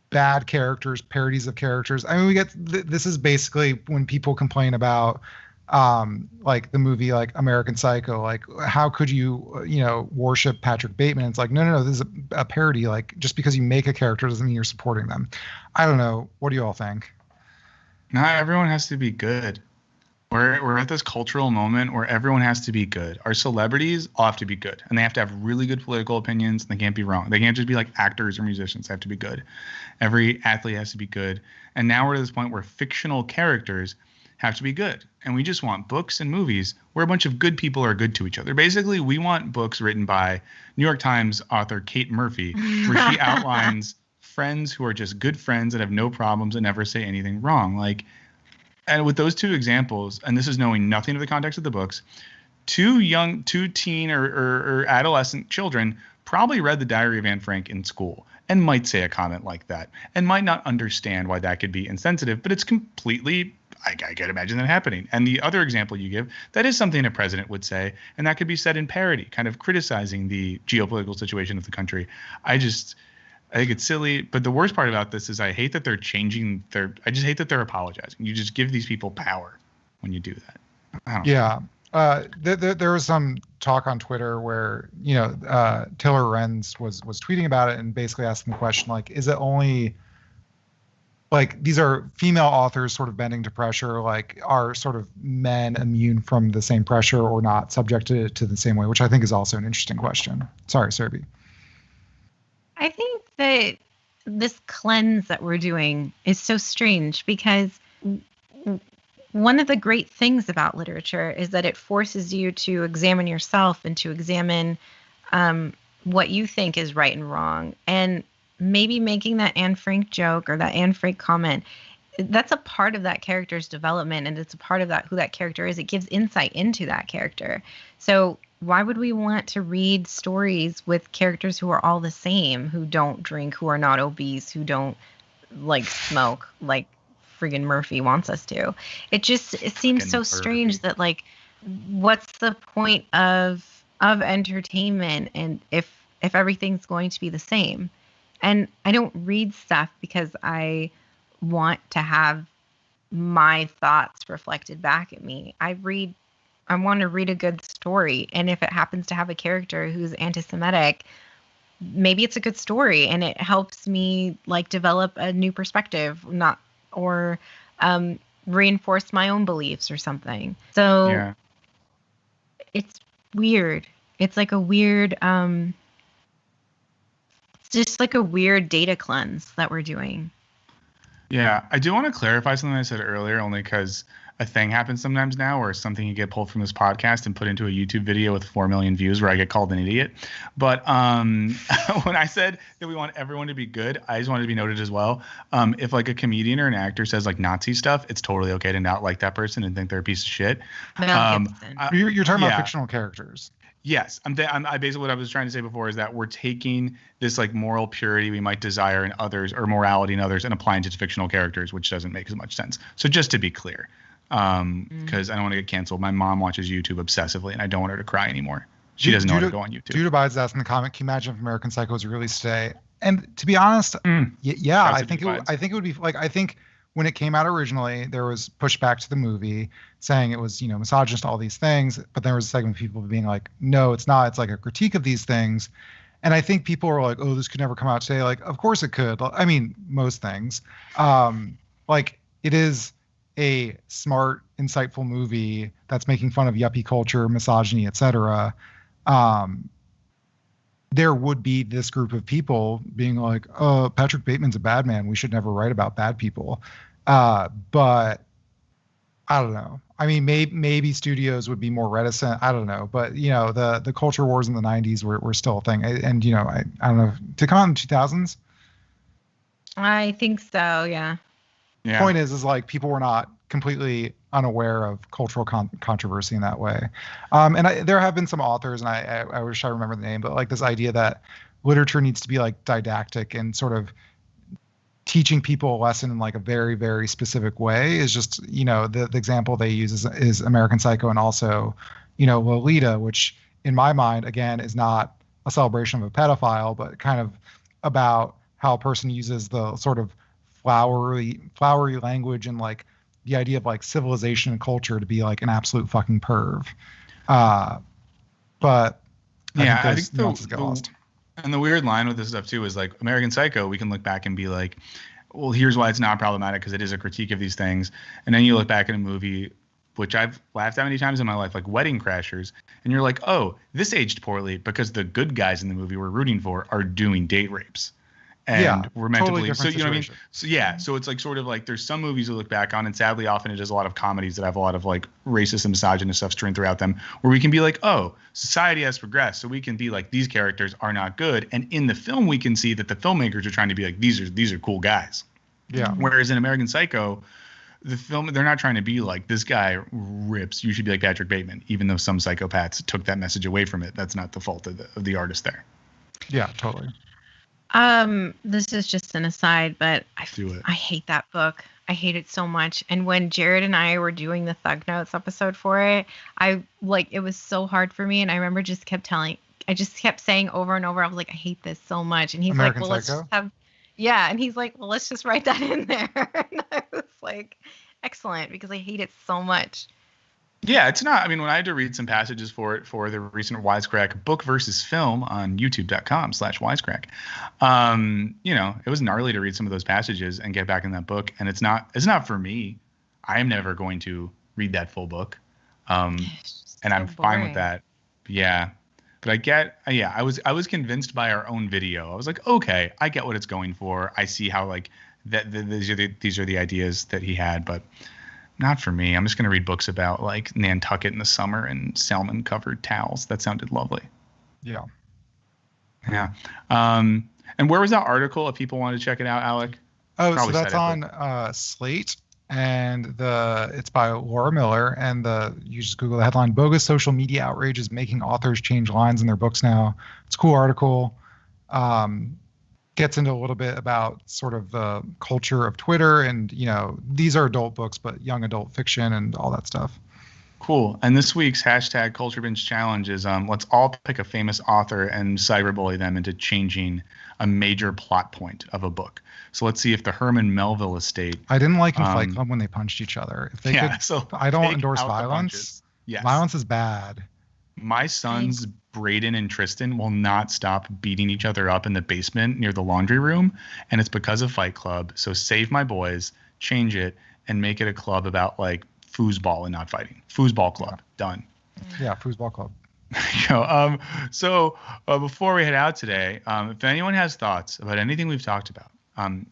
bad characters, parodies of characters. I mean, we get this is basically when people complain about the movie American Psycho, how could you worship Patrick Bateman? It's no, this is a parody. Just because you make a character doesn't mean you're supporting them. I don't know. What do you all think? Not everyone has to be good. We're at this cultural moment where everyone has to be good. Our celebrities all have to be good, and they have to have really good political opinions, and they can't be wrong. They can't just be actors or musicians. They have to be good. Every athlete has to be good. And now we're at this point where fictional characters have to be good. And we just want books and movies where a bunch of good people are good to each other. Basically, we want books written by New York Times author Kate Murphy, where she outlines friends who are just good friends that have no problems and never say anything wrong. And with those two examples, and this is knowing nothing of the context of the books, two teen or adolescent children probably read The Diary of Anne Frank in school and might say a comment like that and might not understand why that could be insensitive, but it's completely, I can imagine that happening. And the other example you give, that is something a president would say, and that could be said in parody, kind of criticizing the geopolitical situation of the country. I think it's silly, but the worst part about this is I hate that they're changing I just hate that they're apologizing. You just give these people power when you do that. I don't know. There was some talk on Twitter where, Taylor Renz was tweeting about it and basically asking the question, is it only these are female authors sort of bending to pressure, are sort of men immune from the same pressure or not subjected to the same way, which I think is also an interesting question. Sorry, Serby. I think that this cleanse that we're doing is so strange because one of the great things about literature is that it forces you to examine yourself and to examine what you think is right and wrong. And maybe making that Anne Frank joke or that Anne Frank comment, that's a part of that character's development, and it's a part of that who that character is. It gives insight into that character. So why would we want to read stories with characters who are all the same, who don't drink, who are not obese, who don't like smoke like friggin' Murphy wants us to? It seems so strange that like, what's the point of entertainment and if everything's going to be the same? And I don't read stuff because I want to have my thoughts reflected back at me. I want to read a good story. And if it happens to have a character who's anti-Semitic, maybe it's a good story and it helps me like develop a new perspective, or reinforce my own beliefs or something. So it's weird. It's like a weird, it's just like a weird data cleanse that we're doing. Yeah, I do want to clarify something I said earlier, only because a thing happens sometimes now where something can get pulled from this podcast and put into a YouTube video with 4 million views where I get called an idiot. But when I said that we want everyone to be good, I just wanted to be noted as well. If like a comedian or an actor says like Nazi stuff, it's totally okay to not like that person and think they're a piece of shit. You're talking about fictional characters. Yes, I basically what I was trying to say before is that we're taking this like moral purity we might desire in others or morality in others and applying it to fictional characters, which doesn't make as much sense. So just to be clear, because I don't want to get canceled. My mom watches YouTube obsessively, and I don't want her to cry anymore. She doesn't know how to go on YouTube. Dude abides asked in the comment, can you imagine if American Psycho was released today? And to be honest, yeah, I think it would be like, I think when it came out originally, there was pushback to the movie saying it was, misogynist, all these things. But there was a segment of people being like, no, it's not. It's like a critique of these things. And I think people were like, oh, this could never come out today. Like, of course it could. I mean, most things. Like, it is a smart, insightful movie that's making fun of yuppie culture, misogyny, etc. There would be this group of people being like, oh, Patrick Bateman's a bad man. We should never write about bad people. But I don't know. I mean, maybe studios would be more reticent. I don't know. But, the culture wars in the 90s were still a thing. And, I don't know. To come out in the 2000s? I think so, yeah. The point is like people were not completely unaware of cultural controversy in that way. And there have been some authors, and I wish I remember the name, but like this idea that literature needs to be like didactic and sort of teaching people a lesson in like a very, very specific way is just, the example they use is American Psycho and also, Lolita, which in my mind, again, is not a celebration of a pedophile, but kind of about how a person uses the sort of flowery language and like the idea of like civilization and culture to be like an absolute fucking perv. But I think nuances get lost. And the weird line with this stuff too is like American Psycho, we can look back and be like, well, here's why it's not problematic because it is a critique of these things. And then you look back at a movie, which I've laughed at many times in my life, like Wedding Crashers, and you're like, oh, this aged poorly because the good guys in the movie we're rooting for are doing date rapes. And we're meant totally to believe. So you know what I mean? So yeah. So it's like sort of like there's some movies we look back on, and sadly often it is a lot of comedies that have a lot of like racist and misogynist stuff strewn throughout them, where we can be like, oh, society has progressed, so we can be like these characters are not good, and in the film we can see that the filmmakers are trying to be like these are cool guys. Yeah. Whereas in American Psycho, the film they're not trying to be like this guy rips. You should be like Patrick Bateman, even though some psychopaths took that message away from it. That's not the fault of the artist there. Yeah, totally. This is just an aside, but I hate that book. I hate it so much. And when Jared and I were doing the Thug Notes episode for it, it was so hard for me. And I remember I just kept saying over and over, I was like, I hate this so much. And he's American like, well, Psycho? let's just and he's like, well, let's just write that in there. And I was like, excellent, because I hate it so much. Yeah, it's not. I mean, when I had to read some passages for it for the recent Wisecrack book versus film on youtube.com/Wisecrack, it was gnarly to read some of those passages and get back in that book. And it's not for me. I am never going to read that full book. And I'm fine with that. Yeah. But I was convinced by our own video. I was like, okay, I get what it's going for. I see how like these are the ideas that he had, but not for me. I'm just gonna read books about like Nantucket in the summer and salmon covered towels. That sounded lovely. Yeah. Yeah. And where was that article if people want to check it out, Alec? Oh, so that's on Slate, and it's by Laura Miller, and you just Google the headline: "Bogus social media outrage is making authors change lines in their books now." It's a cool article. Gets into a little bit about sort of the culture of Twitter, and these are adult books, but young adult fiction and all that stuff. Cool. And this week's hashtag Culture Binge challenge is let's all pick a famous author and cyberbully them into changing a major plot point of a book. So let's see if the Herman Melville estate. I didn't like in Fight Club when they punched each other. If they could, so I don't endorse violence. Yes. Violence is bad. My sons, Brayden and Tristan, will not stop beating each other up in the basement near the laundry room. And it's because of Fight Club. So save my boys, change it, and make it a club about like foosball and not fighting. Foosball club. Done. Yeah, foosball club. So before we head out today, if anyone has thoughts about anything we've talked about,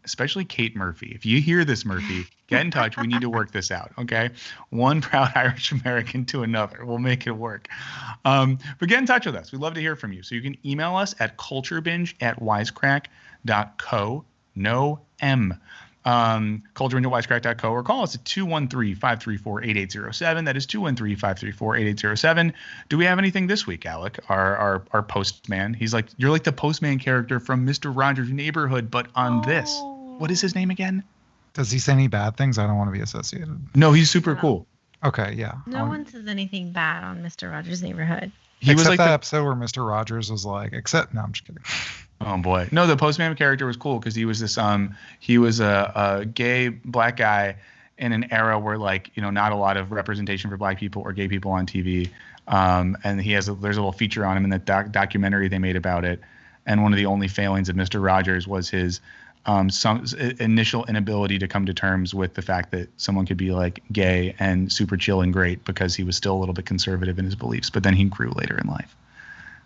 especially Kate Murphy, if you hear this, Murphy, get in touch. We need to work this out, okay? One proud Irish American to another. We'll make it work. But get in touch with us. We'd love to hear from you. So you can email us at culturebinge@wisecrack.co. No M. culturebinge@wisecrack.co, or call us at 213-534-8807. That is 213-534-8807. Do we have anything this week, Alec? Our postman. He's like, you're like the postman character from Mr. Rogers' Neighborhood, but on this. What is his name again? Does he say any bad things? I don't want to be associated. No, he's super cool. Okay, yeah. No one says anything bad on Mr. Rogers' Neighborhood. He was like that episode where Mr. Rogers was like, no, I'm just kidding. Oh boy. No, the postman character was cool because he was this he was a gay black guy in an era where like, not a lot of representation for black people or gay people on TV. And there's a little feature on him in the documentary they made about it. And one of the only failings of Mr. Rogers was his some initial inability to come to terms with the fact that someone could be like gay and super chill and great because he was still a little bit conservative in his beliefs, but then he grew later in life.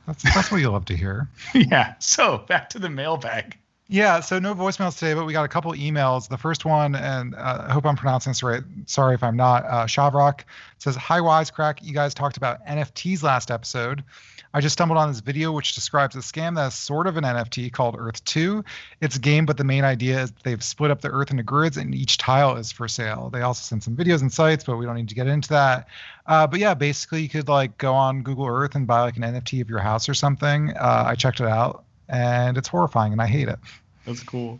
That's what you love to hear. Yeah. So back to the mailbag. Yeah. So no voicemails today, but we got a couple emails. The first one, and I hope I'm pronouncing this right. Sorry if I'm not. Shavrock says, "Hi Wisecrack. You guys talked about NFTs last episode. I just stumbled on this video which describes a scam that is sort of an NFT called Earth 2. It's a game, but the main idea is they've split up the Earth into grids and each tile is for sale. They also send some videos and sites, but we don't need to get into that. But yeah, basically you could like go on Google Earth and buy like an NFT of your house or something. I checked it out and it's horrifying and I hate it. That's cool.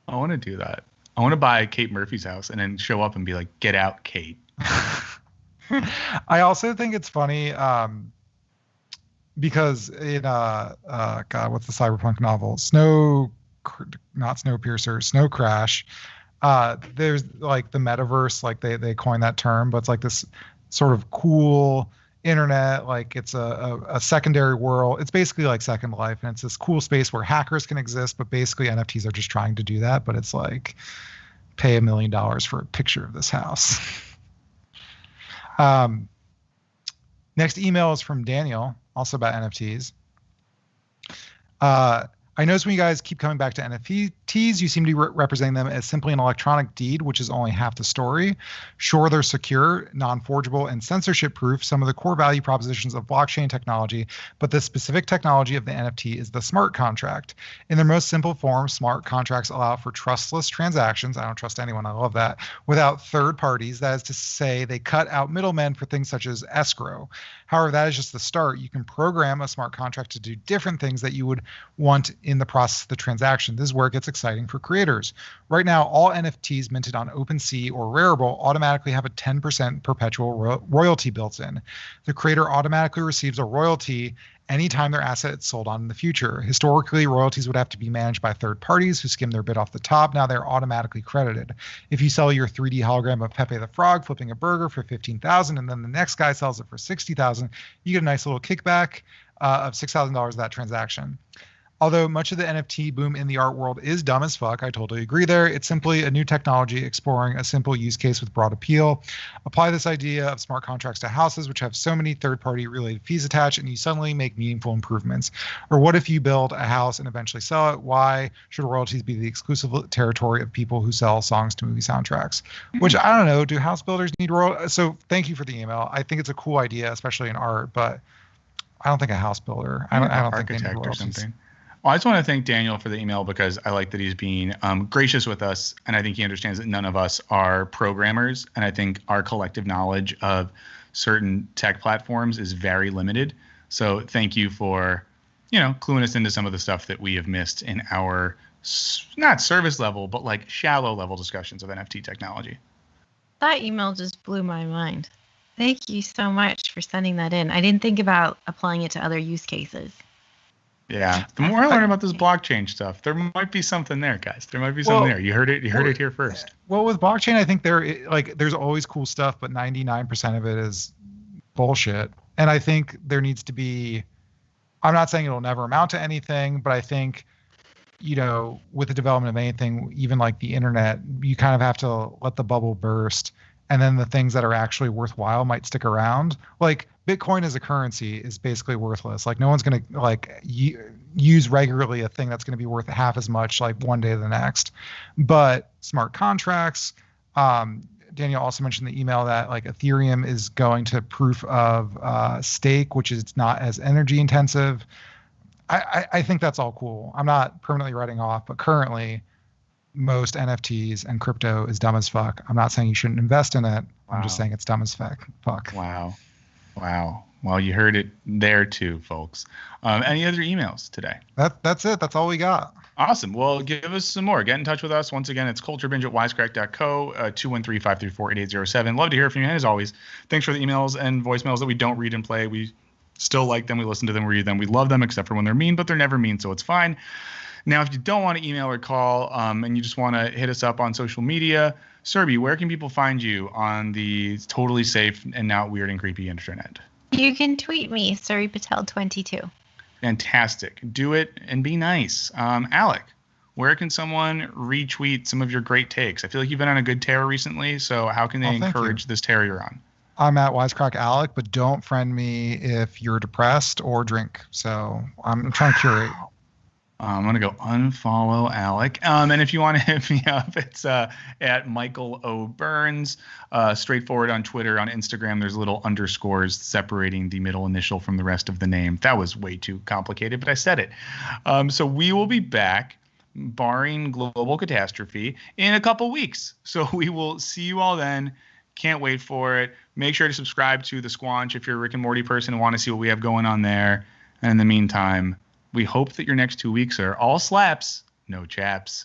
I want to do that. I want to buy Kate Murphy's house and then show up and be like, get out, Kate. I also think it's funny because in God, what's the cyberpunk novel? Snow Crash. There's like the metaverse, like they coined that term, but it's like this sort of cool internet, like it's a secondary world. It's basically like Second Life, and it's this cool space where hackers can exist, but basically NFTs are just trying to do that. But it's like pay $1 million for a picture of this house. Next email is from Daniel, also about NFTs. I notice when you guys keep coming back to NFTs, you seem to be representing them as simply an electronic deed, which is only half the story. Sure, they're secure, non-forgeable, and censorship-proof, some of the core value propositions of blockchain technology, but the specific technology of the NFT is the smart contract. In their most simple form, smart contracts allow for trustless transactions. I don't trust anyone, I love that. Without third parties, that is to say, they cut out middlemen for things such as escrow. However, that is just the start. You can program a smart contract to do different things that you would want in the process of the transaction. This is where it gets exciting for creators. Right now, all NFTs minted on OpenSea or Rarible automatically have a 10% perpetual royalty built in. The creator automatically receives a royalty anytime their asset is sold on in the future. Historically, royalties would have to be managed by third parties who skim their bit off the top. Now they're automatically credited. If you sell your 3D hologram of Pepe the Frog flipping a burger for $15,000 and then the next guy sells it for $60,000, you get a nice little kickback of $6,000 of that transaction. Although much of the NFT boom in the art world is dumb as fuck, I totally agree there. It's simply a new technology exploring a simple use case with broad appeal. Apply this idea of smart contracts to houses, which have so many third-party related fees attached, and you suddenly make meaningful improvements. Or what if you build a house and eventually sell it? Why should royalties be the exclusive territory of people who sell songs to movie soundtracks? Which, I don't know, do house builders need royalties? So thank you for the email. I think it's a cool idea, especially in art, but I don't think a house builder, I don't think they need royalties. Or something. Well, I just want to thank Daniel for the email because I like that he's being gracious with us. And I think he understands that none of us are programmers. And I think our collective knowledge of certain tech platforms is very limited. So thank you for, cluing us into some of the stuff that we have missed in our not service level, but like shallow level discussions of NFT technology. That email just blew my mind. Thank you so much for sending that in. I didn't think about applying it to other use cases. Yeah, the more I learn about this blockchain stuff, there might be something there, guys. There might be something there. You heard it here first. Well, with blockchain, I think there's always cool stuff, but 99% of it is bullshit. And I think there needs to be. I'm not saying it'll never amount to anything, but I think, with the development of anything, even like the internet, you kind of have to let the bubble burst, and then the things that are actually worthwhile might stick around. Like Bitcoin as a currency is basically worthless. Like no one's going to use regularly a thing that's going to be worth half as much like one day to the next. But smart contracts, Daniel also mentioned in the email that like Ethereum is going to proof of stake, which is not as energy intensive. I think that's all cool. I'm not permanently writing off, but currently most NFTs and crypto is dumb as fuck. I'm not saying you shouldn't invest in it. Wow. I'm just saying it's dumb as fuck. Wow. Well, you heard it there too, folks. Any other emails today? That's it. That's all we got. Awesome. Well, give us some more. Get in touch with us. Once again, it's culturebinge@wisecrack.co, 213-534-8807. Love to hear from you. And as always, thanks for the emails and voicemails that we don't read and play. We still like them. We listen to them, read them. We love them, except for when they're mean, but they're never mean, so it's fine. Now, if you don't want to email or call and you just want to hit us up on social media, Serby, where can people find you on the totally safe and not weird and creepy internet? You can tweet me, SurryPatel22. Fantastic. Do it and be nice. Alec, where can someone retweet some of your great takes? I feel like you've been on a good tear recently, so how can they encourage this tear you're on? I'm at Wisecrack Alec, but don't friend me if you're depressed or drink. So I'm trying to curate. I'm going to go unfollow Alec. And if you want to hit me up, it's at Michael O. Burns. Straightforward on Twitter. On Instagram, there's little underscores separating the middle initial from the rest of the name. That was way too complicated, but I said it. So we will be back, barring global catastrophe, in a couple weeks. So we will see you all then. Can't wait for it. Make sure to subscribe to The Squanch if you're a Rick and Morty person and want to see what we have going on there. And in the meantime, we hope that your next 2 weeks are all slaps, no chaps.